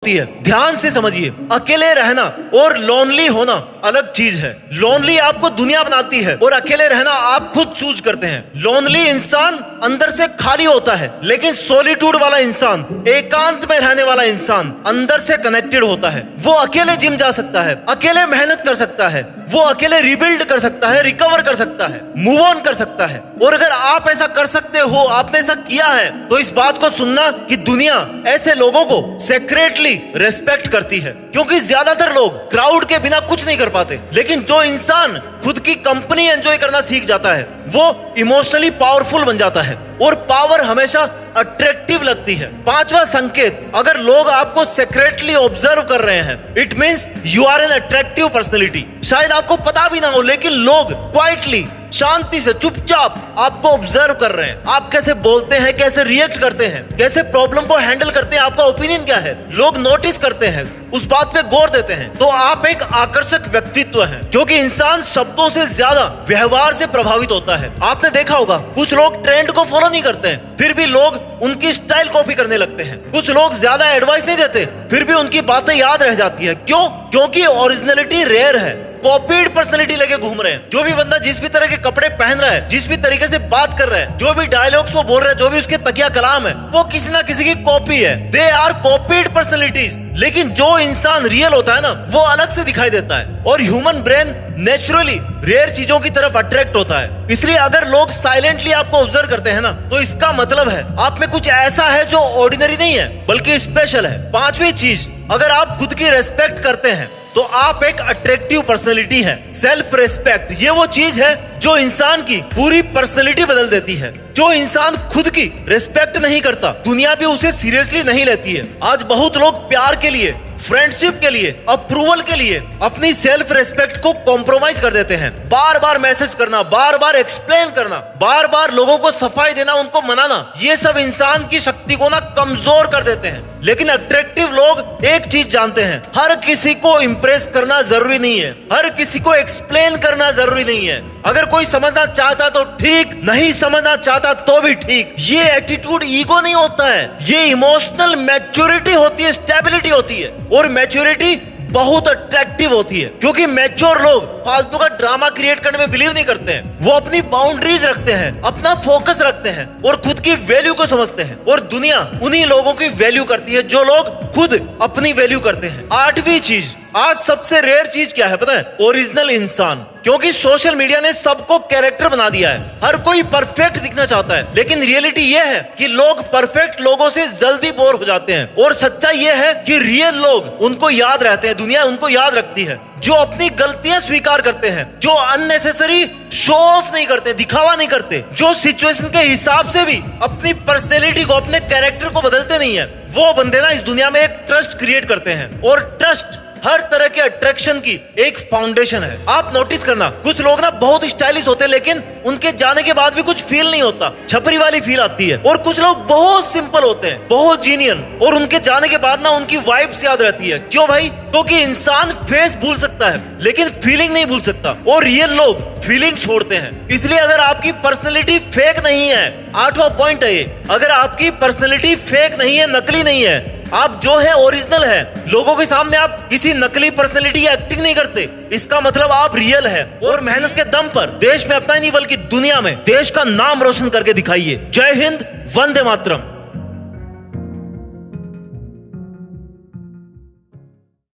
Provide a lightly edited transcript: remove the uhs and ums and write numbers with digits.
होती है। ध्यान से समझिए, अकेले रहना और लोनली होना अलग चीज है। लोनली आपको दुनिया बनाती है और अकेले रहना आप खुद चूज करते हैं। लोनली इंसान अंदर से खाली होता है, लेकिन सॉलिट्यूड वाला इंसान, एकांत में रहने वाला इंसान अंदर से कनेक्टेड होता है। वो अकेले जिम जा सकता है, अकेले मेहनत कर सकता है, वो अकेले रिबिल्ड कर सकता है, रिकवर कर सकता है, मूव ऑन कर सकता है। और अगर आप ऐसा कर सकते हो, आपने ऐसा किया है, तो इस बात को सुनना कि दुनिया ऐसे लोगों को सेक्रेटली रेस्पेक्ट करती है, क्योंकि ज्यादातर लोग क्राउड के बिना कुछ नहीं कर पाते। लेकिन जो इंसान खुद की कंपनी एंजॉय करना सीख जाता है, वो इमोशनली पावरफुल बन जाता है। और पावर हमेशा अट्रैक्टिव लगती है। पांचवा संकेत, अगर लोग आपको सेक्रेटली ऑब्जर्व कर रहे हैं, it means you are an attractive personality. शायद आपको पता भी ना हो, लेकिन लोग क्वाइटली, शांति से, चुपचाप आपको ऑब्जर्व कर रहे हैं। आप कैसे बोलते हैं, कैसे रिएक्ट करते हैं, कैसे प्रॉब्लम को हैंडल करते हैं, आपका ओपिनियन क्या है, लोग नोटिस करते हैं, उस बात पे गौर देते हैं। तो आप एक आकर्षक व्यक्तित्व हैं, क्योंकि इंसान शब्दों से ज्यादा व्यवहार से प्रभावित होता है। आपने देखा होगा, कुछ लोग ट्रेंड को फॉलो नहीं करते हैं, फिर भी लोग उनकी स्टाइल कॉपी करने लगते हैं। कुछ लोग ज्यादा एडवाइस नहीं देते, फिर भी उनकी बातें याद रह जाती है। क्यों? क्योंकि ओरिजिनलिटी रेयर है। कॉपीड पर्सनैलिटी लेके घूम रहे हैं। जो भी बंदा जिस भी तरह के कपड़े पहन रहा है, जिस भी तरीके से बात कर रहा है, जो भी डायलॉग्स वो बोल रहा है, जो भी उसके तकिया कलाम है, वो किसी ना किसी की कॉपी है। They are copied personalities. लेकिन जो इंसान रियल होता है ना, वो अलग से दिखाई देता है। और ह्यूमन ब्रेन नेचुरली रेयर चीजों की तरफ अट्रैक्ट होता है। इसलिए अगर लोग साइलेंटली आपको ऑब्जर्व करते हैं ना, तो इसका मतलब है आप में कुछ ऐसा है जो ऑर्डिनरी नहीं है, बल्कि स्पेशल है। पांचवी चीज, अगर आप खुद की रेस्पेक्ट करते हैं, तो आप एक अट्रैक्टिव पर्सनैलिटी है। सेल्फ रेस्पेक्ट, ये वो चीज है जो इंसान की पूरी पर्सनैलिटी बदल देती है। जो इंसान खुद की रेस्पेक्ट नहीं करता, दुनिया भी उसे सीरियसली नहीं लेती है। आज बहुत लोग प्यार के लिए, फ्रेंडशिप के लिए, अप्रूवल के लिए अपनी सेल्फ रेस्पेक्ट को कॉम्प्रोमाइज कर देते हैं। बार बार मैसेज करना, बार बार एक्सप्लेन करना, बार बार लोगों को सफाई देना, उनको मनाना, ये सब इंसान की शक्ति को ना कमजोर कर देते हैं। लेकिन अट्रैक्टिव लोग एक चीज जानते हैं, हर किसी को इंप्रेस करना जरूरी नहीं है, हर किसी को एक्सप्लेन करना जरूरी नहीं है। अगर कोई समझना चाहता तो ठीक, नहीं समझना चाहता तो भी ठीक। ये एटीट्यूड ईगो नहीं होता है, ये इमोशनल मैच्योरिटी होती है, स्टेबिलिटी होती है। और मैच्योरिटी बहुत अट्रैक्टिव होती है, क्योंकि मैच्योर लोग फालतू का ड्रामा क्रिएट करने में बिलीव नहीं करते हैं। वो अपनी बाउंड्रीज रखते हैं, अपना फोकस रखते हैं और खुद की वैल्यू को समझते हैं। और दुनिया उन्हीं लोगों की वैल्यू करती है जो लोग खुद अपनी वैल्यू करते हैं। आठवीं चीज, आज सबसे रेयर चीज क्या है पता है? ओरिजिनल इंसान। क्योंकि सोशल मीडिया ने सबको कैरेक्टर बना दिया है, हर कोई परफेक्ट दिखना चाहता है। लेकिन रियलिटी ये है कि लोग परफेक्ट लोगों से जल्दी बोर हो जाते हैं। और सच्चाई ये है कि रियल लोग उनको याद रहते हैं, दुनिया उनको याद रखती है। जो अपनी गलतियां स्वीकार करते हैं, जो अननेसेसरी शो ऑफ नहीं करते, दिखावा नहीं करते, जो सिचुएशन के हिसाब से भी अपनी पर्सनैलिटी को, अपने कैरेक्टर को बदलते नहीं है, वो बंदे ना इस दुनिया में एक ट्रस्ट क्रिएट करते हैं। और ट्रस्ट हर तरह के अट्रैक्शन की एक फाउंडेशन है। आप नोटिस करना, कुछ लोग ना बहुत स्टाइलिश होते हैं, लेकिन उनके जाने के बाद भी कुछ फील नहीं होता, छपरी वाली फील आती है। और कुछ लोग बहुत सिंपल होते हैं, बहुत जीनियन, और उनके जाने के बाद ना उनकी वाइब्स याद रहती है। क्यों भाई? क्योंकि इंसान फेस भूल सकता है, लेकिन फीलिंग नहीं भूल सकता। और रियल लोग फीलिंग छोड़ते हैं। इसलिए अगर आपकी पर्सनैलिटी फेक नहीं है, आठवां पॉइंट है ये, अगर आपकी पर्सनैलिटी फेक नहीं है, नकली नहीं है, आप जो है ओरिजिनल है, लोगों के सामने आप किसी नकली पर्सनैलिटी या एक्टिंग नहीं करते, इसका मतलब आप रियल है। और मेहनत के दम पर देश में अपना ही नहीं बल्कि दुनिया में देश का नाम रोशन करके दिखाइए। जय हिंद, वंदे मातरम।